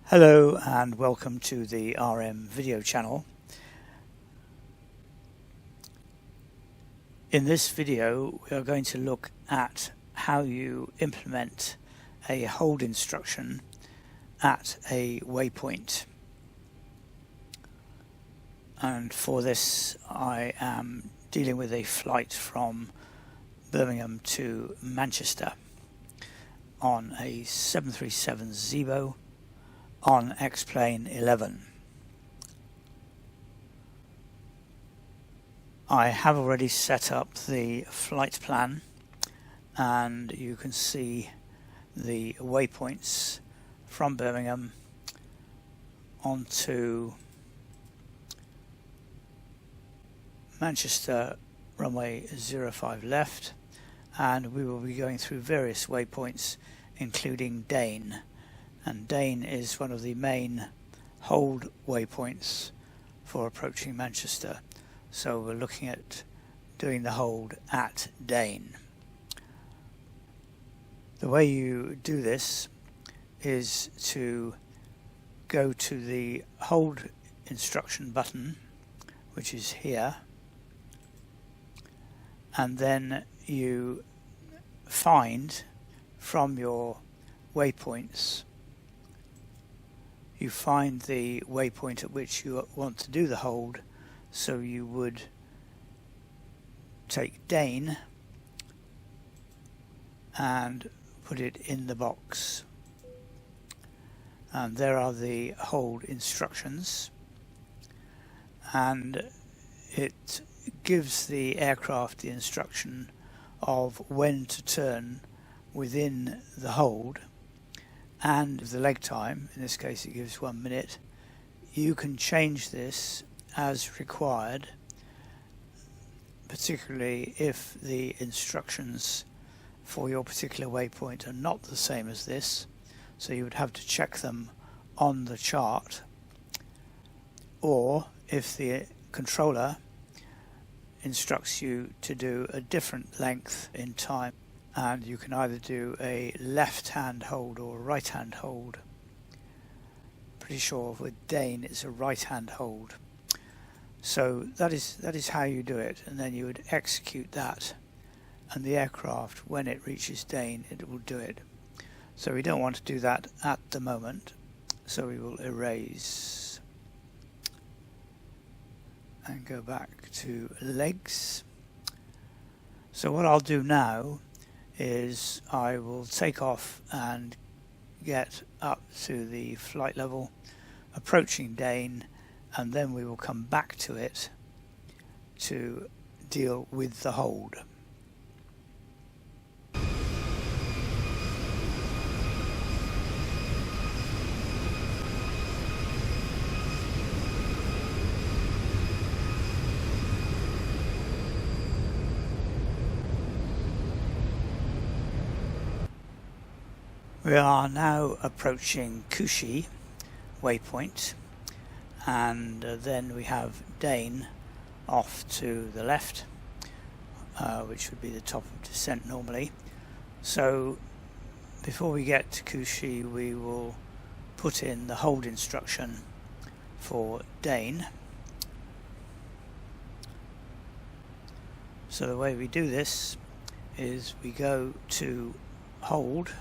Hello and welcome to the RMVideoChannel. In this video we are going to look at how you implement a hold instruction at a waypoint. And for this I am dealing with a flight from Birmingham to Manchester on a 737 Zibo on X-Plane 11. I have already set up the flight plan and you can see the waypoints from Birmingham onto Manchester runway 05 left, and we will be going through various waypoints including Dane. And Dane is one of the main hold waypoints for approaching Manchester, so we're looking at doing the hold at Dane. The way you do this is to go to the hold instruction button, which is here, and then you find from your waypoints, you find the waypoint at which you want to do the hold. So you would take Dane and put it in the box, and there are the hold instructions, and it gives the aircraft the instruction of when to turn within the hold and the leg time. In this case it gives 1 minute. You can change this as required, particularly if the instructions for your particular waypoint are not the same as this, so you would have to check them on the chart, or if the controller instructs you to do a different length in time, and you can either do a left hand hold or a right hand hold. Pretty sure with Dane it's a right hand hold. So that is how you do it, and then you would execute that, and the aircraft, when it reaches Dane, it will do it. So we don't want to do that at the moment, so we will erase and go back to legs. So what I'll do now is I will take off and get up to the flight level approaching Dane, and then we will come back to it to deal with the hold. We are now approaching Kushi waypoint, and then we have Dane off to the left, which would be the top of descent normally. So before we get to Kushi, we will put in the hold instruction for Dane. So the way we do this is we go to hold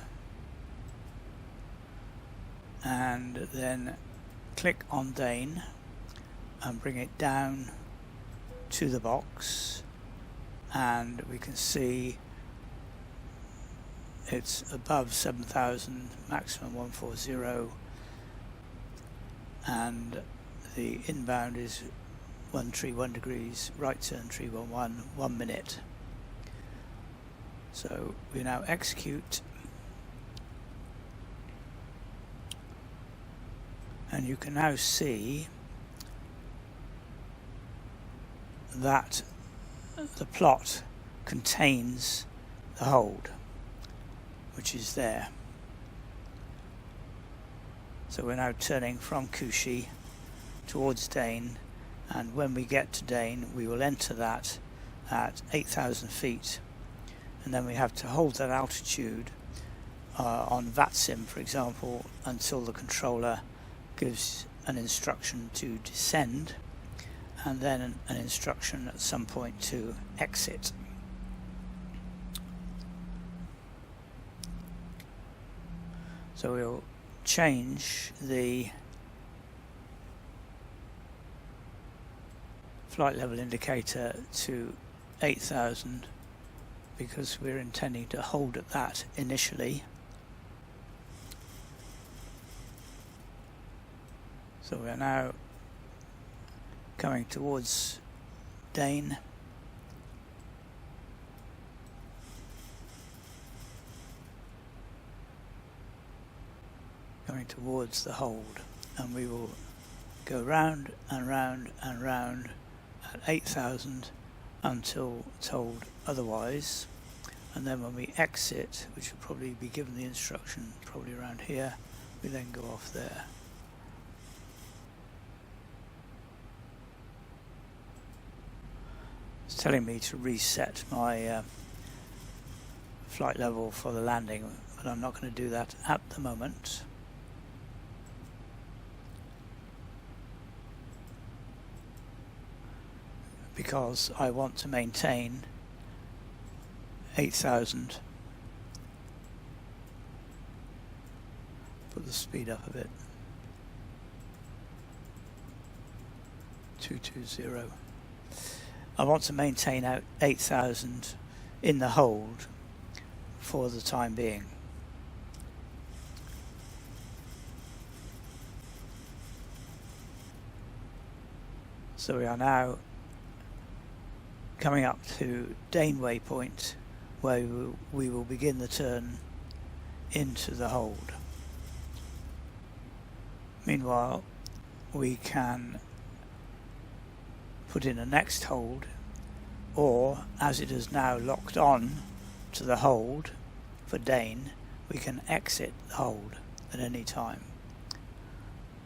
and then click on Dane and bring it down to the box, and we can see it's above 7,000, maximum 140, and the inbound is 131 degrees, right turn 311, 1 minute. So we now execute, and you can now see that the plot contains the hold, which is there. So we're now turning from Kushi towards Dane, and when we get to Dane we will enter that at 8,000 feet, and then we have to hold that altitude on VATSIM, for example, until the controller gives an instruction to descend, and then an instruction at some point to exit. So we'll change the flight level indicator to 8,000 because we're intending to hold at that initially. So we are now coming towards Dane. Going towards the hold, and we will go round and round and round at 8,000 until told otherwise, and then when we exit, which will probably be given the instruction probably around here, we then go off there. It's telling me to reset my flight level for the landing, but I'm not going to do that at the moment. Because I want to maintain 8,000. Put the speed up a bit. 220. I want to maintain out 8,000 in the hold for the time being. So we are now coming up to Dane waypoint, where we will begin the turn into the hold. Meanwhile, we can put in a next hold, or as it is now locked on to the hold for Dane, we can exit the hold at any time.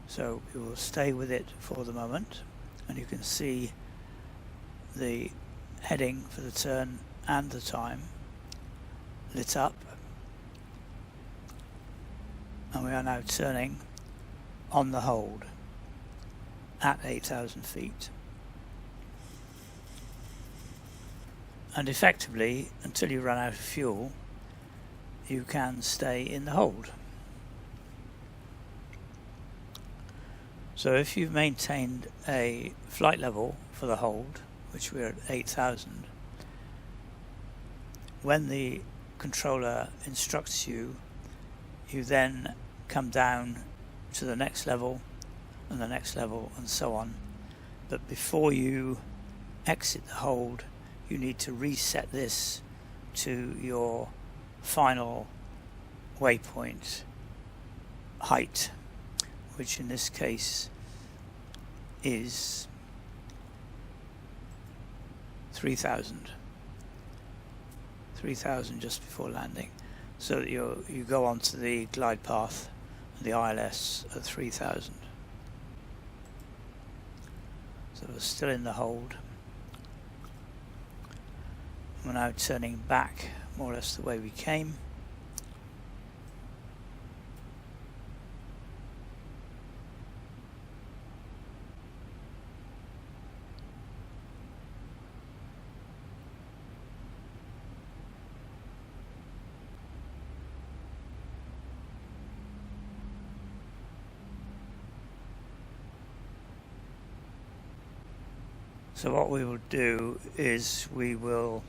So we will stay with it for the moment, and you can see the heading for the turn and the time lit up, and we are now turning on the hold at 8,000 feet, and effectively until you run out of fuel you can stay in the hold. So if you've maintained a flight level for the hold, which we're at 8,000, when the controller instructs you, you then come down to the next level and the next level and so on. But before you exit the hold, you need to reset this to your final waypoint height, which in this case is 3,000 just before landing, so that you go onto the glide path and the ILS at 3,000. So we're still in the hold. We're now turning back more or less the way we came. So what we will do is we will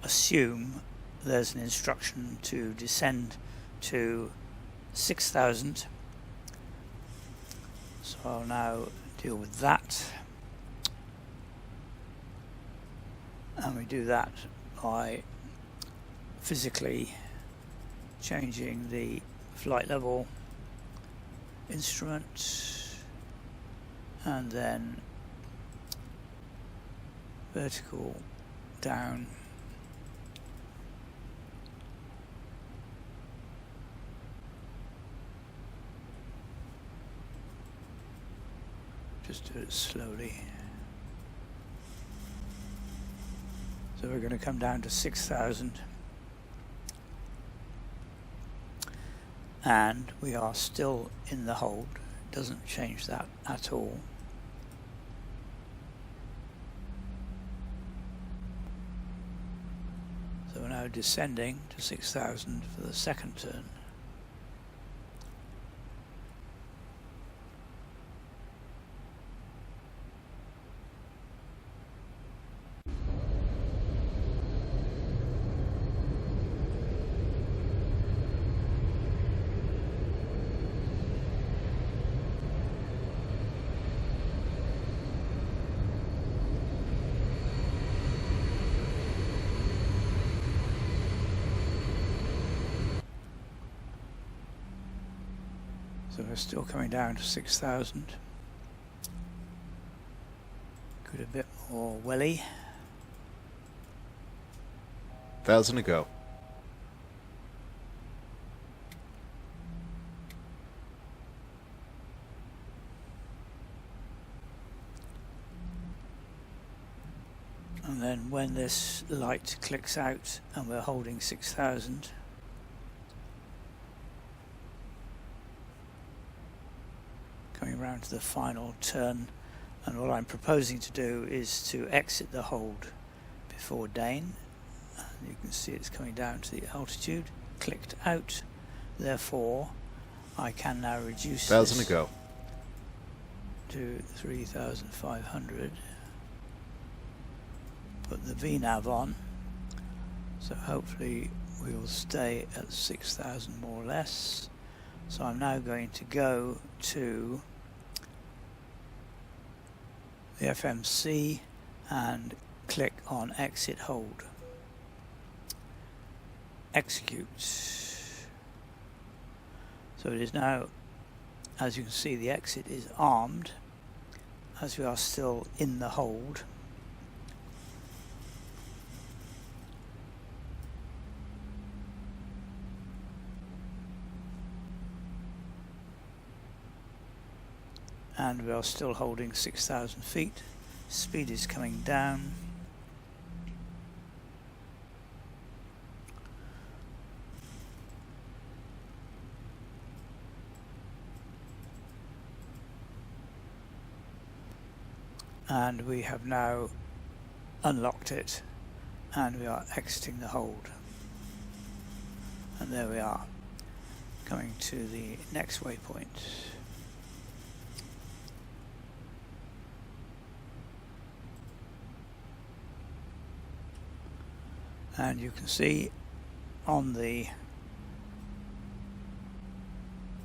assume there's an instruction to descend to 6,000. So I'll now deal with that. And we do that by physically changing the flight level instrument and then vertical down, just do it slowly. So we're going to come down to 6,000, and we are still in the hold. doesn't change that at all. So we're now descending to 6,000 for the second turn. So we're still coming down to 6,000. Could a bit more welly. 1,000 to go. And then when this light clicks out and we're holding 6,000, coming around to the final turn, and what I'm proposing to do is to exit the hold before Dane. And you can see it's coming down to the altitude, clicked out, therefore I can now reduce 1,000 this to go. to 3,500. Put the VNAV on, so hopefully we will stay at 6,000 more or less. So I'm now going to go to the FMC and click on exit hold. Execute. So it is now, as you can see, the exit is armed as we are still in the hold. And we are still holding 6,000 feet. Speed is coming down. And we have now unlocked it, and we are exiting the hold. And there we are, coming to the next waypoint. And you can see on the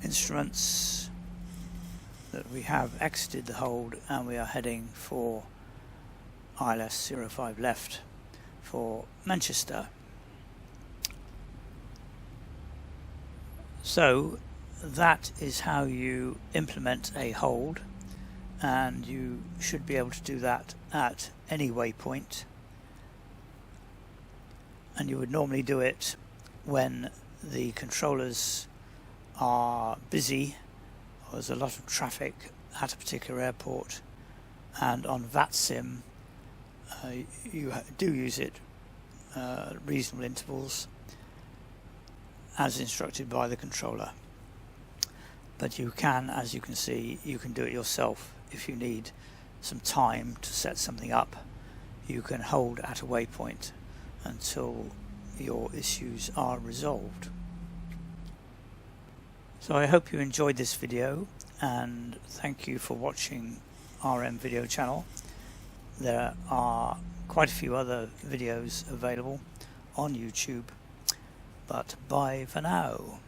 instruments that we have exited the hold and we are heading for ILS 05 left for Manchester. So that is how you implement a hold, and you should be able to do that at any waypoint. And you would normally do it when the controllers are busy, or there's a lot of traffic at a particular airport, and on VATSIM you do use it at reasonable intervals as instructed by the controller. But you can, as you can see, you can do it yourself if you need some time to set something up. You can hold at a waypoint until your issues are resolved. So I hope you enjoyed this video, and thank you for watching RMVideoChannel. There are quite a few other videos available on YouTube, but bye for now.